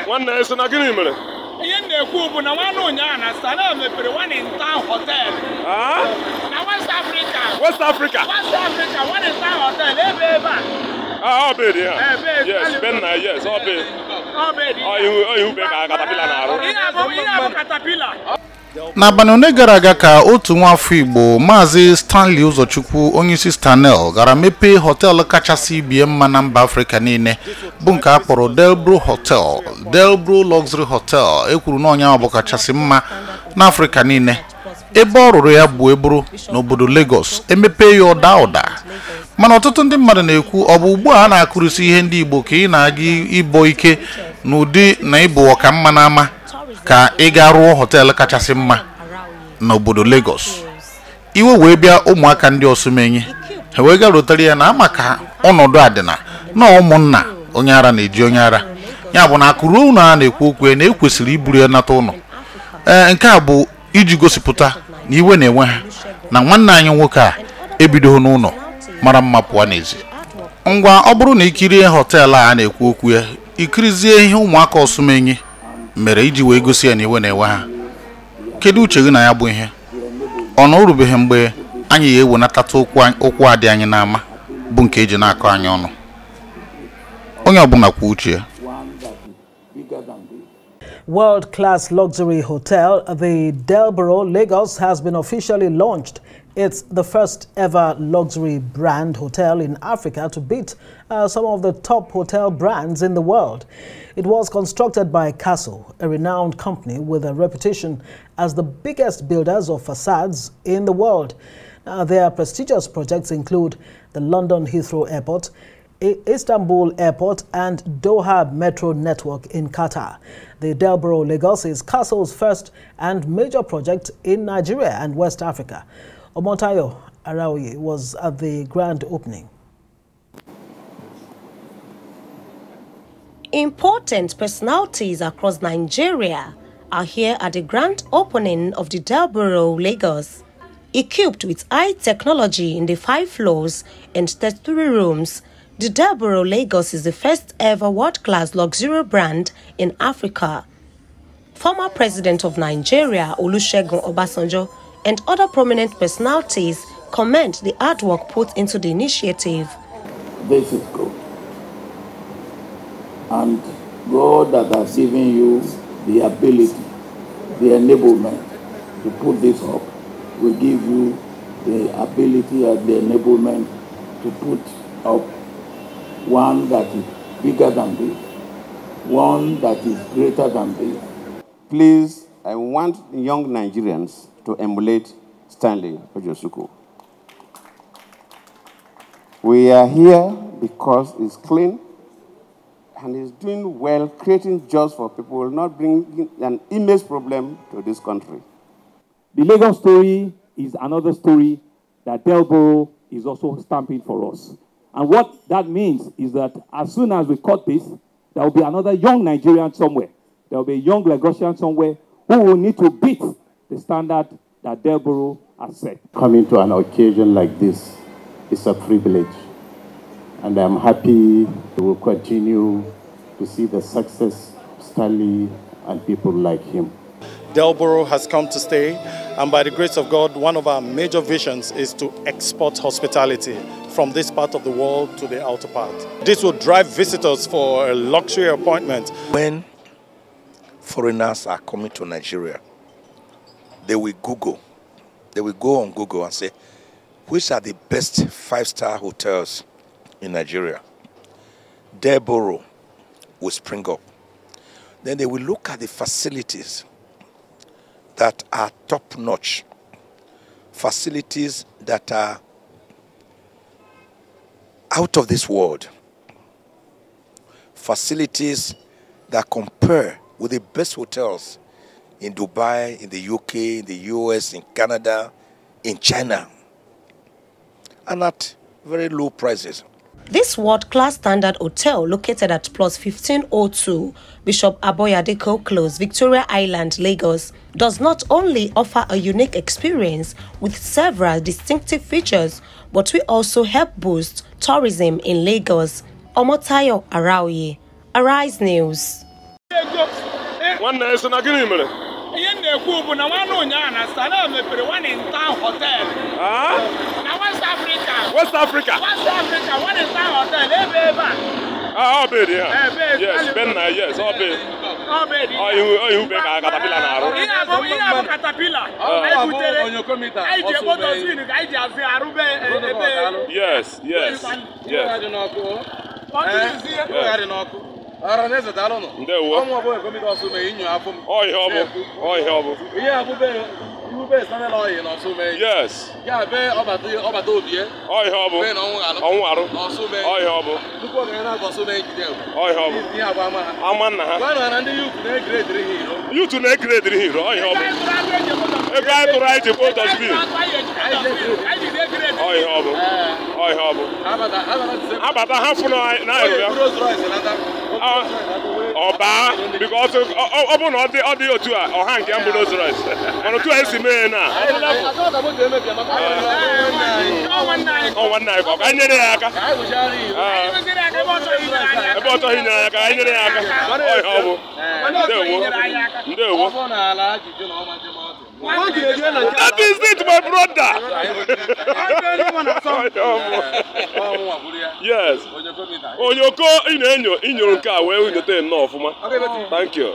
One is an agreement. In the Kubu, no one one in town hotel. Now West Africa. West Africa. West Africa, one in town hotel. Oh, baby, yes, Ben, yes, oh, baby. Oh, you make a caterpillar. N'abalị one gara aga ka otu nwafọ Igbo Maazị Stanley Uzochukwu onye isi Stanel gara mepee hotel kachasị ibie mma na mba Africa niile bụ nke a kpọrọ Delbro Hotel, Delbro Luxury Hotel ekwuru na onye ọ bụ kachasị mma na Africa niile. Ebe ọ rụrụ ya bụ eburu n'obodo Lagos emepee ya ụda. Mana ọtụtụ ndị mmadụ na-ekwu ọ bụ ugbu a na-akụrịsị ihe ndị Igbo ka ị na-aga ibo ike n'ụdị na ịbụ ọka mma n'ama ka ị ga rụọ hotel kachasị mma n'obodo Lagos. Iwe wee bịa ụmụaka ndị Osumenyi ha wee ga rotere ya na maka ọnọdụ adịna na ụmụnna onye ara na-eji onye ara ya bụ na akụrụ ụlọ a na-ekwu okwu na ekwesịrị iburu ya nata ụlọ. Nke a bụ iji gosipụta na iwe na-enwe ha na nwanne anyị nwoke a ebido n'ụlọ mara mma pụọ n'ezi. Ngwa ọ bụrụ na ikirie hotel a na-ekwu okwu ya ikirizie ihe ụmụaka Osumenyi mere iji wee gosi ya na iwe na-ewe ha. Kedu uche gị na ya bụ ihe? Ọ na orubeghị mgbe anyị ya ewenatata okwu adị anyị n'ama bụ nke eji na-akọ anyị ọnụ. Onye ọbụla kwa uche ya. World-class luxury hotel, the Delbro Lagos, has been officially launched. It's the first ever luxury brand hotel in Africa to beat some of the top hotel brands in the world. It was constructed by Castle, a renowned company with a reputation as the biggest builders of facades in the world. Their prestigious projects include the London Heathrow Airport, Istanbul Airport, and Doha Metro Network in Qatar. The Delbro Lagos is Castle's first and major project in Nigeria and West Africa. Omotayo Araoye was at the grand opening. Important personalities across Nigeria are here at the grand opening of the Delbro Lagos. Equipped with high technology in the 5 floors and 33 rooms, the Delbro Lagos is the first ever world-class luxury brand in Africa. Former President of Nigeria, Olusegun Obasanjo, and other prominent personalities comment the hard work put into the initiative. This is good. And God that has given you the ability, the enablement to put this up, will give you the ability and the enablement to put up one that is bigger than this, one that is greater than this. Please, I want young Nigerians to emulate Stanley Ojosuku. We are here because it's clean and he's doing well, creating jobs for people, not bringing an image problem to this country. The Lagos story is another story that Delbro is also stamping for us. And what that means is that as soon as we cut this, there will be another young Nigerian somewhere. There will be a young Lagosian somewhere who will need to beat the standard that Delbro has set. Coming to an occasion like this is a privilege. And I'm happy we will continue to see the success of Stanley and people like him. Delbro has come to stay, and by the grace of God, one of our major visions is to export hospitality from this part of the world to the outer part. This will drive visitors for a luxury appointment. When foreigners are coming to Nigeria, they will Google. They will go on Google and say, which are the best 5-star hotels in Nigeria? Delbro will spring up. Then they will look at the facilities that are top-notch, facilities that are out of this world, facilities that compare with the best hotels in Dubai, in the UK, in the US, in Canada, in China, and at very low prices. This world-class standard hotel, located at plus 1502 Bishop Aboyadeko Close, Victoria Island, Lagos, does not only offer a unique experience with several distinctive features, but will also help boost tourism in Lagos. Omotayo Araoye, Arise News. Nwanne esi na gịnị mere? Ihe na-ekwu bụ na nwanne ụnyaahụ na Stanel mepere one in town hotel. Na West Africa. West Africa. West Africa, one in town hotel. Ebe a. Ọ bụ edi ha. Yes, Benna, yes, ọ bụ. Ọ bụ edi. Ọ ihu be ka katapila na-arụ. Ihe abụ katapila. Anyị butere. Anyị ji ebe dozbin ka anyị ji azụ arụbe ebe. Yes, yes. Yes. Ara neze dalụ nọ. Ndewo. Ọmụ ọbụ ekomi ọsụ me inyo afọ m. Ọ ihe ọ bụ. Ọ ihe ọ bụ. Ihe abụbe Ube Stanel oyi na ọsụ me. Yes. Ya be ọbata obie. Ọ ihe ọ bụ. Be na ọnwụ arụ. Ọsụ me. Ọ ihe ọ bụ. Tupu ọ na ọsụ me jide. Ọ ihe ọ bụ. Ihe agba ama ha. Ama nna ha. Gwa na ndị youth na-egrediri hero. Youth na-egrediri hero. Ọ ihe ọ bụ. Ego anyị tụrụ anyị ji kpọ dustbin. Ọ ihe ọ bụ. Ọ ihe ọ bụ. Abata ha fụrụ na anyị ya. Ọba because ọ bụ na ọ dị otu a ọha nke mbụ Rolls Royce mana otu a esi mee na nwanne anyị ka anyị nyere ya aka ebe ọ chọghị nyere ya aka anyị nyere ya aka ọ bụ ndewo that is it my brother. Yes. Onyoko ị na-enyo inyoro nke a wee nyote nnọọ ọfụma. Thank you.